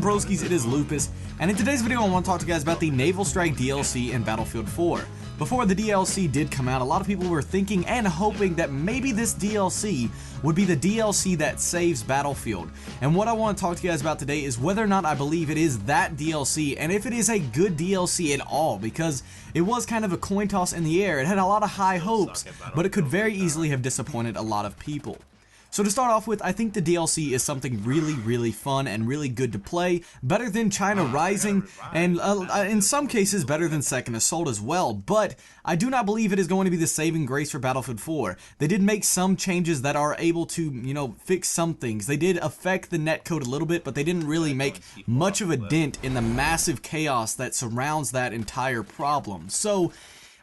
on, broskies? It is Lupus, and in today's video I want to talk to you guys about the Naval Strike DLC in Battlefield 4. Before the DLC did come out, a lot of people were thinking and hoping that maybe this DLC would be the DLC that saves Battlefield. And what I want to talk to you guys about today is whether or not I believe it is that DLC, and if it is a good DLC at all, because it was kind of a coin toss in the air. It had a lot of high hopes, but it could very easily have disappointed a lot of people. So to start off with, I think the DLC is something really fun and really good to play, better than China Rising, and in some cases better than Second Assault as well, but I do not believe it is going to be the saving grace for Battlefield 4. They did make some changes that are able to, fix some things. They did affect the netcode a little bit, but they didn't really make much of a dent in the massive chaos that surrounds that entire problem. So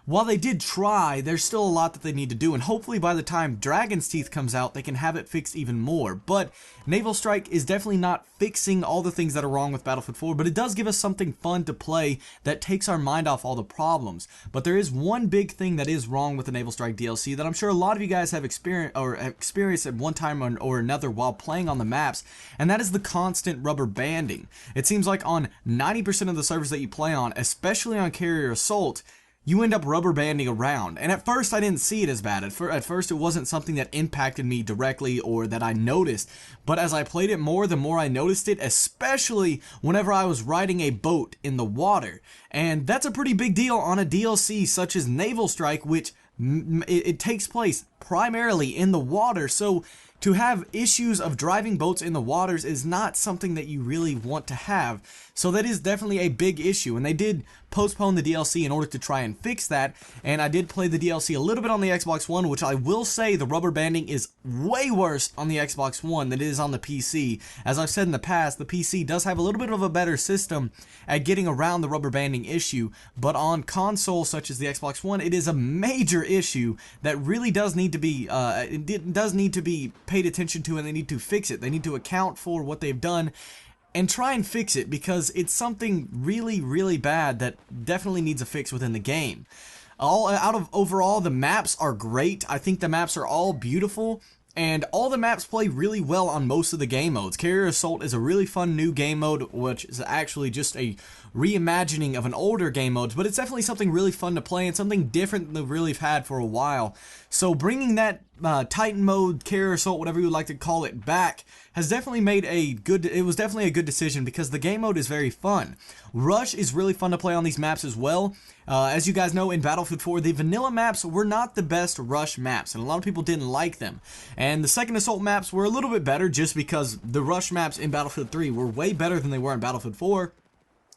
while they did try, there's still a lot that they need to do, and hopefully by the time Dragon's Teeth comes out, they can have it fixed even more. But Naval Strike is definitely not fixing all the things that are wrong with Battlefield 4, but it does give us something fun to play that takes our mind off all the problems. But there is one big thing that is wrong with the Naval Strike DLC that I'm sure a lot of you guys have experienced at one time or another while playing on the maps, and that is the constant rubber banding. It seems like on 90% of the servers that you play on, especially on Carrier Assault, you end up rubber banding around. And at first I didn't see it as bad. At first it wasn't something that impacted me directly or that I noticed. But as I played it more, the more I noticed it, especially whenever I was riding a boat in the water. And that's a pretty big deal on a DLC such as Naval Strike, which it takes place primarily in the water. So to have issues of driving boats in the waters is not something that you really want to have. So that is definitely a big issue, and they did postpone the DLC in order to try and fix that. And I did play the DLC a little bit on the Xbox One, which I will say the rubber banding is way worse on the Xbox One than it is on the PC. As I've said in the past, the PC does have a little bit of a better system at getting around the rubber banding issue, but on consoles such as the Xbox One, it is a major issue that really does need to be paid attention to, and they need to fix it. They need to account for what they've done and try and fix it, because it's something really bad that definitely needs a fix within the game. Overall, the maps are great. I think the maps are all beautiful, and all the maps play really well on most of the game modes. Carrier Assault is a really fun new game mode, which is actually just a reimagining of an older game mode, but it's definitely something really fun to play and something different than they've really had for a while. So bringing that Titan mode, Carrier Assault, whatever you would like to call it, back has definitely made it was definitely a good decision, because the game mode is very fun. Rush is really fun to play on these maps as well. As you guys know, in Battlefield 4, the vanilla maps were not the best Rush maps, and a lot of people didn't like them. And the Second Assault maps were a little bit better, just because the Rush maps in Battlefield 3 were way better than they were in Battlefield 4.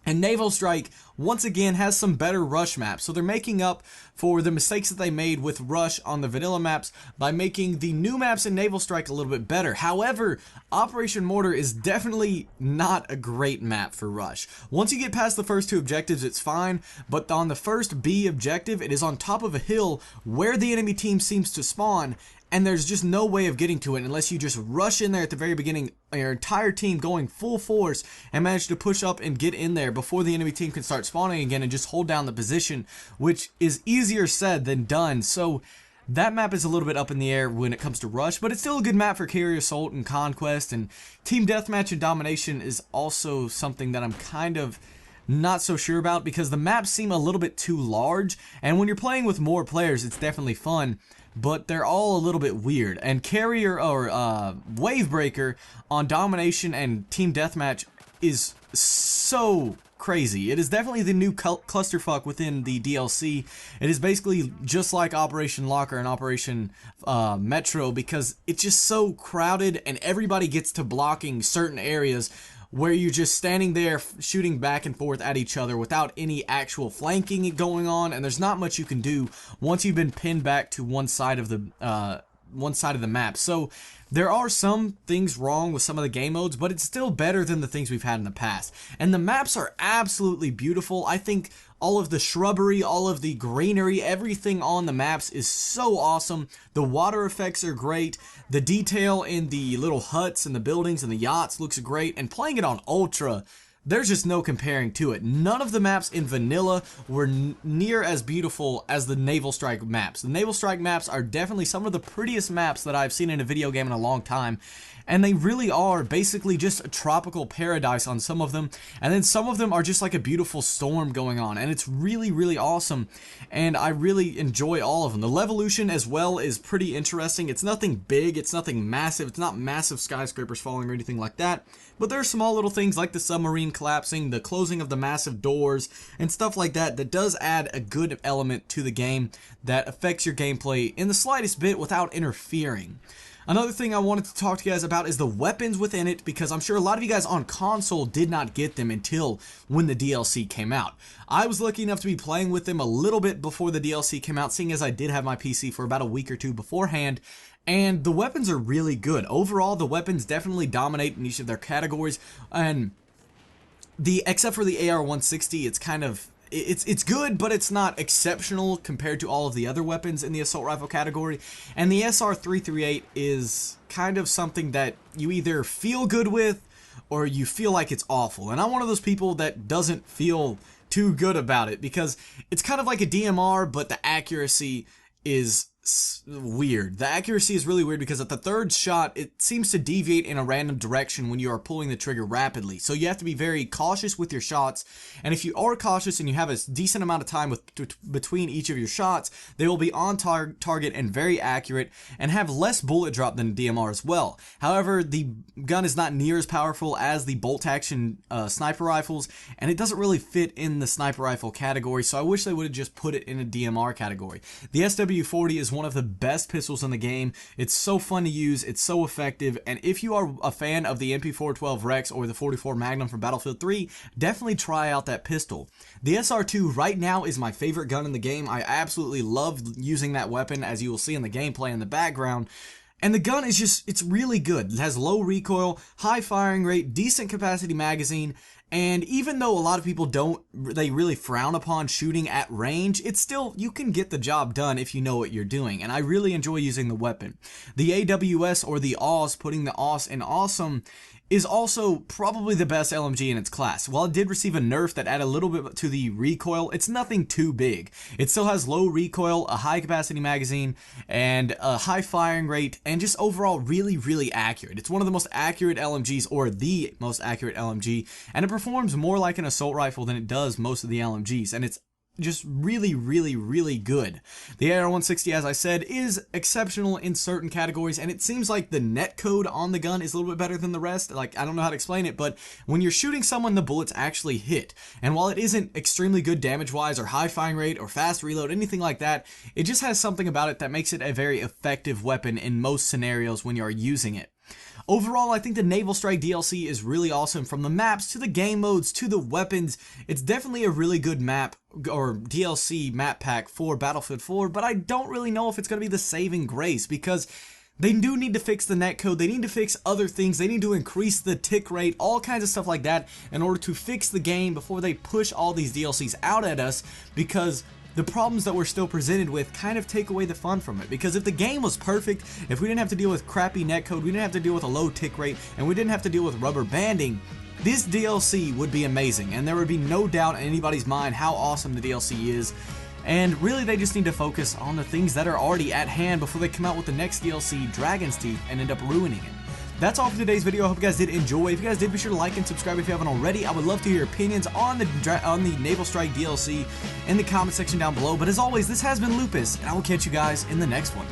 And Naval Strike, once again, has some better Rush maps, so they're making up for the mistakes that they made with Rush on the vanilla maps by making the new maps in Naval Strike a little bit better. However, Operation Mortar is definitely not a great map for Rush. Once you get past the first two objectives, it's fine, but on the first B objective, it is on top of a hill where the enemy team seems to spawn, and there's just no way of getting to it unless you just rush in there at the very beginning, your entire team going full force, and manage to push up and get in there before the enemy team can start spawning again and just hold down the position, which is easier said than done. So that map is a little bit up in the air when it comes to Rush, but it's still a good map for Carrier Assault and Conquest, and Team Deathmatch and Domination is also something that I'm kind of not so sure about, because the maps seem a little bit too large, and when you're playing with more players, it's definitely fun, but they're all a little bit weird. And Carrier or Wavebreaker on Domination and Team Deathmatch is so crazy. It is definitely the new clusterfuck within the DLC. It is basically just like Operation Locker and Operation Metro, because it's just so crowded and everybody gets to blocking certain areas where you're just standing there shooting back and forth at each other without any actual flanking going on, and there's not much you can do once you've been pinned back to one side of the map. So there are some things wrong with some of the game modes, but it's still better than the things we've had in the past. And the maps are absolutely beautiful. I think all of the shrubbery, all of the greenery, everything on the maps is so awesome. The water effects are great. The detail in the little huts and the buildings and the yachts looks great. And playing it on Ultra there's just no comparing to it. None of the maps in vanilla were near as beautiful as the Naval Strike maps. The Naval Strike maps are definitely some of the prettiest maps that I've seen in a video game in a long time. And they really are basically just a tropical paradise on some of them. And then some of them are just like a beautiful storm going on. And it's really, really awesome. And I really enjoy all of them. The Levolution as well is pretty interesting. It's nothing big. It's nothing massive. It's not massive skyscrapers falling or anything like that. But there are small little things like the submarine collapsing, the closing of the massive doors, and stuff like that that does add a good element to the game that affects your gameplay in the slightest bit without interfering. Another thing I wanted to talk to you guys about is the weapons within it, because I'm sure a lot of you guys on console did not get them until when the DLC came out. I was lucky enough to be playing with them a little bit before the DLC came out, seeing as I did have my PC for about a week or two beforehand, and the weapons are really good. Overall, the weapons definitely dominate in each of their categories, and except for the AR-160, it's kind of... It's good, but it's not exceptional compared to all of the other weapons in the assault rifle category. And the SR-338 is kind of something that you either feel good with or you feel like it's awful. And I'm one of those people that doesn't feel too good about it, because it's kind of like a DMR, but the accuracy is weird. The accuracy is really weird because at the third shot, it seems to deviate in a random direction when you are pulling the trigger rapidly. So you have to be very cautious with your shots, and if you are cautious and you have a decent amount of time between each of your shots, they will be on target and very accurate and have less bullet drop than DMR as well. However, the gun is not near as powerful as the bolt action sniper rifles, and it doesn't really fit in the sniper rifle category, so I wish they would have just put it in a DMR category. The SW40 is one of the best pistols in the game. It's so fun to use, it's so effective, and if you are a fan of the MP412 Rex or the 44 Magnum from Battlefield 3, definitely try out that pistol. The SR2 right now is my favorite gun in the game. I absolutely love using that weapon, as you will see in the gameplay in the background. And the gun is just, it's really good. It has low recoil, high firing rate, decent capacity magazine, and even though a lot of people they really frown upon shooting at range, it's still, you can get the job done if you know what you're doing, and I really enjoy using the weapon. The AWS, or the AWS, putting the AWS in awesome, is also probably the best LMG in its class. While it did receive a nerf that added a little bit to the recoil, it's nothing too big. It still has low recoil, a high capacity magazine, and a high firing rate, and just overall really, really accurate. It's one of the most accurate LMGs, or the most accurate LMG, and it performs more like an assault rifle than it does most of the LMGs, and it's just really, really, really good. The AR-160, as I said, is exceptional in certain categories, and it seems like the netcode on the gun is a little bit better than the rest. Like, I don't know how to explain it, but when you're shooting someone, the bullets actually hit. And while it isn't extremely good damage-wise, or high firing rate, or fast reload, anything like that, it just has something about it that makes it a very effective weapon in most scenarios when you are using it. Overall, I think the Naval Strike DLC is really awesome. From the maps to the game modes to the weapons, it's definitely a really good map or DLC map pack for Battlefield 4, but I don't really know if it's going to be the saving grace, because they do need to fix the netcode, they need to fix other things, they need to increase the tick rate, all kinds of stuff like that in order to fix the game before they push all these DLCs out at us, because the problems that we're still presented with kind of take away the fun from it. Because if the game was perfect, if we didn't have to deal with crappy netcode, we didn't have to deal with a low tick rate, and we didn't have to deal with rubber banding, this DLC would be amazing, and there would be no doubt in anybody's mind how awesome the DLC is. And really, they just need to focus on the things that are already at hand before they come out with the next DLC, Dragon's Teeth, and end up ruining it. That's all for today's video. I hope you guys did enjoy. If you guys did, be sure to like and subscribe if you haven't already. I would love to hear your opinions on the Naval Strike DLC in the comment section down below. But as always, this has been Lupus, and I will catch you guys in the next one.